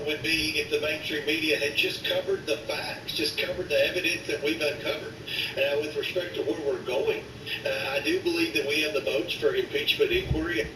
would be if the mainstream media had just covered the facts, just covered the evidence that we've uncovered. With respect to where we're going, I do believe that we have the votes for impeachment inquiry.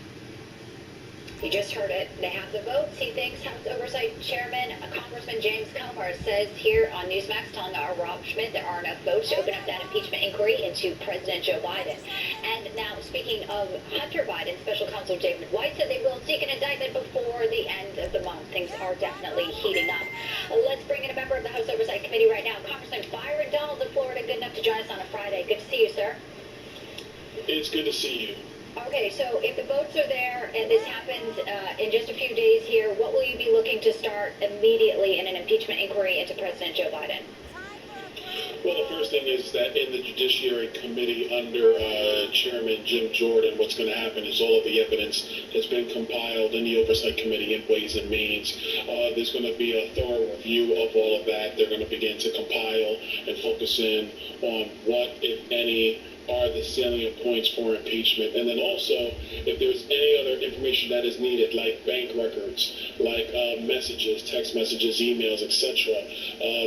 You just heard it. They have the votes. He thinks House Oversight Chairman Congressman James Comer says here on Newsmax, telling our Rob Schmidt there are enough votes to open up that impeachment inquiry into President Joe Biden. And now, speaking of Hunter Biden, Special Counsel David White said they will seek an indictment before the end of the month. Things are definitely heating up. Let's bring in a member of the House Oversight Committee right now, Congressman Byron Donalds of Florida. Good enough to join us on a Friday. Good to see you, sir. It's good to see you. Okay, so if the votes are there and this happens in just a few days here, what will you be looking to start immediately in an impeachment inquiry into President Joe Biden? Well, the first thing is that in the Judiciary Committee under Chairman Jim Jordan, what's going to happen is all of the evidence has been compiled in the Oversight Committee in Ways and Means. There's going to be a thorough review of all of that. They're going to begin to compile and focus in on what, if any, are the salient points for impeachment. And then also, if there's any other information that is needed, like bank records, like messages, text messages, emails, etc.,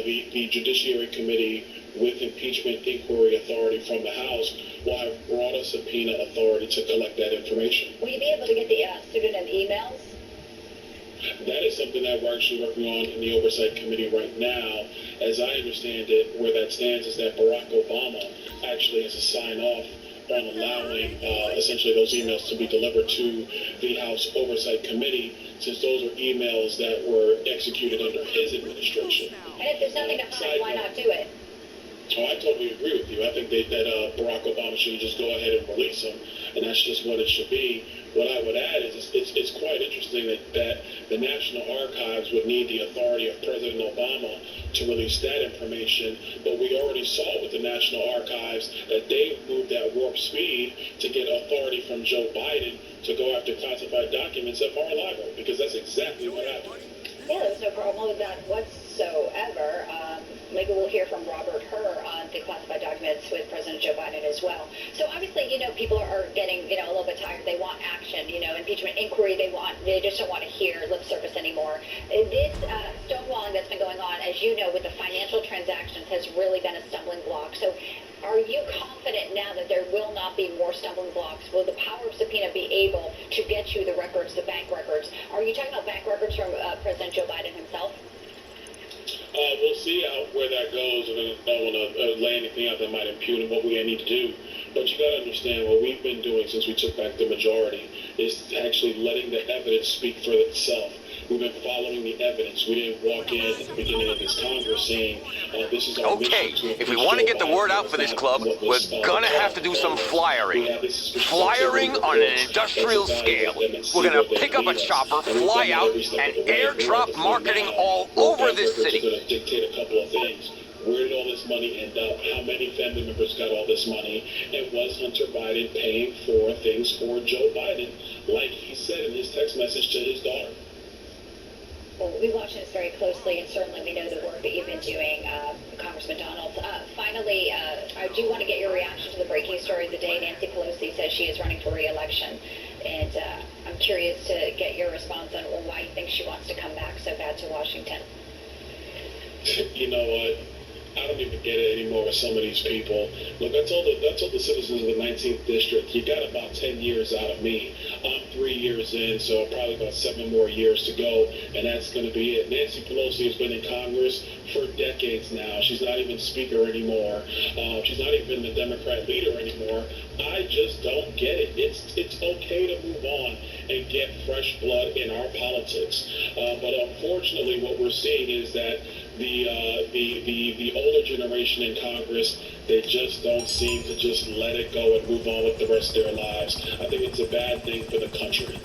the Judiciary Committee with impeachment inquiry authority from the House will have broader subpoena authority to collect that information. Will you be able to get the pseudonym emails? That is something that we're actually working on in the Oversight Committee right now. As I understand it, where that stands is that Barack Obama actually has to sign off on allowing essentially those emails to be delivered to the House Oversight Committee, since those are emails that were executed under his administration. And if there's nothing to hide, why not do it? Oh, I totally agree with you. I think that Barack Obama should just go ahead and release them, and that's just what it should be. What I would add is it's quite interesting that the National Archives would need the authority of President Obama to release that information, but we already saw with the National Archives that they moved at warp speed to get authority from Joe Biden to go after classified documents at Mar-a-Lago, because that's exactly what happened. Yeah, there's no problem with that whatsoever. Maybe we'll hear from Robert Hur on the classified documents with President Joe Biden as well. So obviously, people are getting, a little bit tired. They want action, impeachment inquiry. They just don't want to hear lip service anymore. This stonewalling that's been going on, as you know, with the financial transactions has really been a stumbling block. So are you confident now that there will not be more stumbling blocks? Will the power of subpoena be able to get you the records, the bank records? Are you talking about bank records from President Joe Biden himself? We'll see where that goes, and I don't want to lay anything out that might impugn what we need to do. But you got to understand, what we've been doing since we took back the majority is actually letting the evidence speak for itself. We've been following the evidence. We didn't walk in at the beginning of this Congress saying, this is our mission to if we want to get the word out for this club, we're gonna have to do some flyering. Flyering on an industrial scale. We're gonna pick up a chopper, fly out, and airdrop marketing all over this city. It's going to dictate a couple of things. Where did all this money end up? How many family members got all this money? And was Hunter Biden paying for things for Joe Biden, like he said in his text message to his daughter? Well, we'll be watching this very closely, and certainly we know the work that you've been doing, Congressman Donalds. Finally, I do want to get your reaction to the breaking story of the day. Nancy Pelosi says she is running for re-election, and I'm curious to get your response on why you think she wants to come back so bad to Washington. You know what? I don't even get it anymore with some of these people. Look, I told the citizens of the 19th District, you got about 10 years out of me. I'm 3 years in, so probably about 7 more years to go, and that's going to be it. Nancy Pelosi has been in Congress for decades now. She's not even Speaker anymore. She's not even the Democrat leader anymore. I just don't get it. It's okay to move on and get fresh blood in our politics. But unfortunately, what we're seeing is that the older generation in Congress, they just don't seem to just let it go and move on with the rest of their lives. I think it's a bad thing for the country.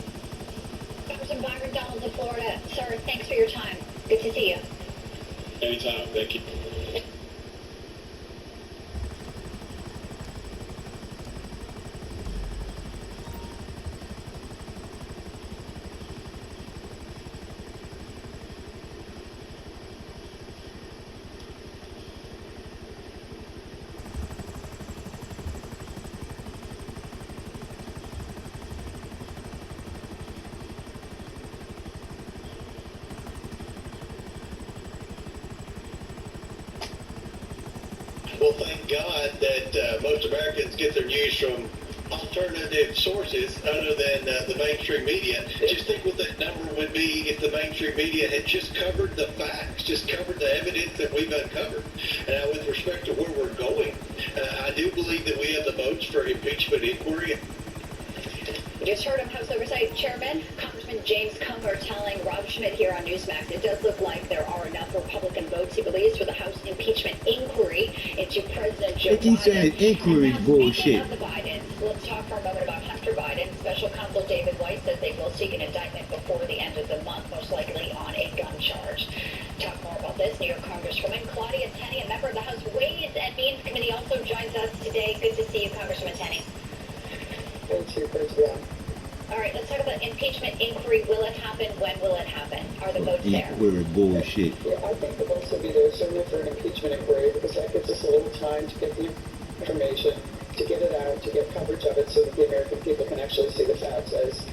Congressman Byron Donalds of Florida, sir, thanks for your time. Good to see you. Anytime. Thank you. Well, thank God that most Americans get their news from alternative sources other than the mainstream media. Just think what that number would be if the mainstream media had just covered the facts, just covered the evidence that we've uncovered. With respect to where we're going, I do believe that we have the votes for impeachment inquiry. You just heard him, House Oversight Chairman Congressman James Comer telling Rob Schmidt here on Newsmax it does look like there are enough Republican votes, he believes, for the House impeachment inquiry into President Joe Biden. He's saying inquiry bullshit. Of the Bidens, let's talk for a moment about Hunter Biden. Special Counsel David Weiss says they will seek an indictment before the end of the month, most likely on a gun charge. Talk more about this. New York Congresswoman Claudia Tenney, a member of the House Ways and Means Committee, also joins us today. Good to see you, Congresswoman Tenney. Thank you. Good to be on. All right, let's talk about impeachment inquiry. Will it happen? When will it happen? Are the votes there? Inquiry bullshit. Yeah, I think the votes will be there certainly for an impeachment inquiry because that gives us a little time to get the information, to get it out, to get coverage of it so that the American people can actually see the facts. As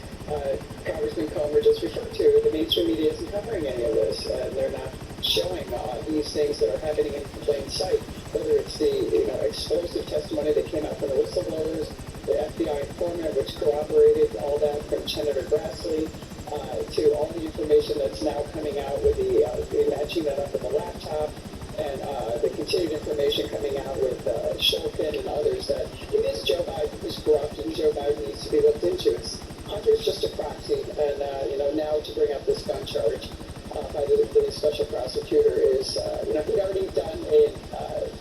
Congressman Comer just referred to, the mainstream media isn't covering any of this, and they're not showing these things that are happening in plain sight, whether it's the explosive testimony that came out from the whistleblowers, the FBI informant, which corroborated all that from Senator Grassley, to all the information that's now coming out with the matching that up with the laptop, and the continued information coming out with Shulkin and others that it is Joe Biden who's corrupt and Joe Biden needs to be looked into. Hunter's just a proxy, and now to bring up this gun charge by the special prosecutor is, he'd already done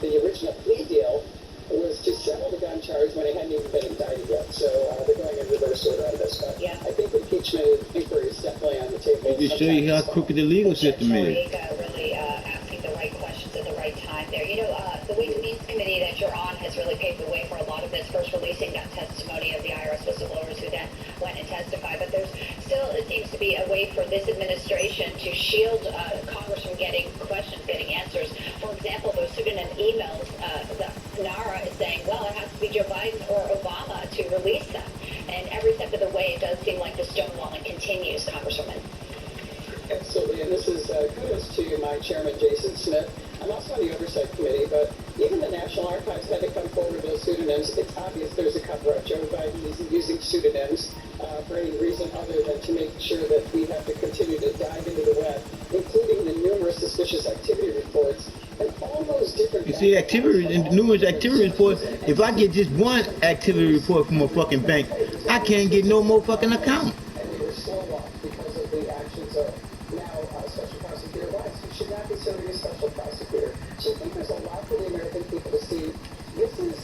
the original plea deal was to settle the gun charge when it hadn't even been indicted yet. So they're going in reverse order on this one. Yeah. I think impeachment inquiry is definitely on the table. It just show you how crooked the legal system is. Really asking the right questions at the right time there. The Ways and Means Committee that you're on has really paved the way for a lot of this, first releasing that testimony of the IRS whistleblowers who then went and testified. But there's still, it seems to be a way for this administration to shield Congress from getting questions, getting answers. For example, those pseudonym emails that NARA is saying, well, it has to be Joe Biden or Obama to release them. And every step of the way, it does seem like the stonewalling continues, Congresswoman. Absolutely, and this is kudos to my chairman, Jason Smith. I'm also on the Oversight Committee, but even the National Archives had to come forward with those pseudonyms. It's obvious there's a cover-up. Joe Biden isn't using pseudonyms for any reason other than to make sure that we have to continue to dive into the web, including the numerous suspicious activity reports and all those different... You see, numerous activity reports, if I get just one activity report from a fucking bank, I can't get no more fucking account. And we were slow-walked because of the actions of now Special Prosecutor Weiss, who should not be serving as Special Prosecutor. So I think there's a lot for the American people to see. This is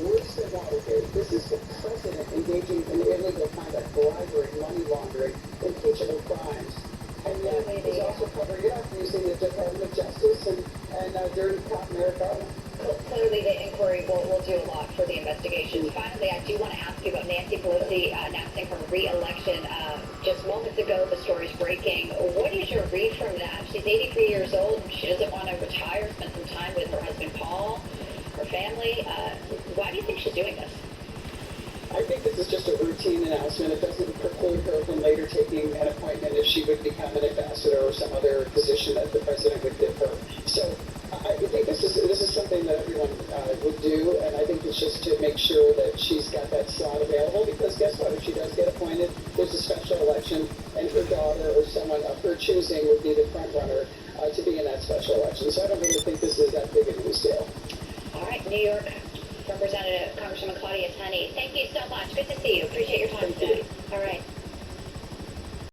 worse than Watergate. This is the president engaging in illegal conduct, bribery, money laundering, impeachable crimes. And yet he's also covering it up using the Department of Justice and during Cop Americana. Clearly, the inquiry will do a lot for the investigation. Finally, I do want to ask you about Nancy Pelosi announcing her re-election just moments ago. The story's breaking. What is your read from that? She's 83 years old. She doesn't want to retire, spend some time with her husband Paul, her family. Why do you think she's doing this? I think this is just a routine announcement. It doesn't preclude her from later taking an appointment if she would become an ambassador or some other position that the president would give her. So I think this is something that everyone would do, and I think it's just to make sure that she's got that slot available, because guess what? If she does get appointed, there's a special election, and her daughter or someone of her choosing would be the front runner to be in that special election. So I don't really think this is that big a news deal. All right, New York Representative Congresswoman Claudia Tenney, thank you so much. Good to see you. Appreciate your time today.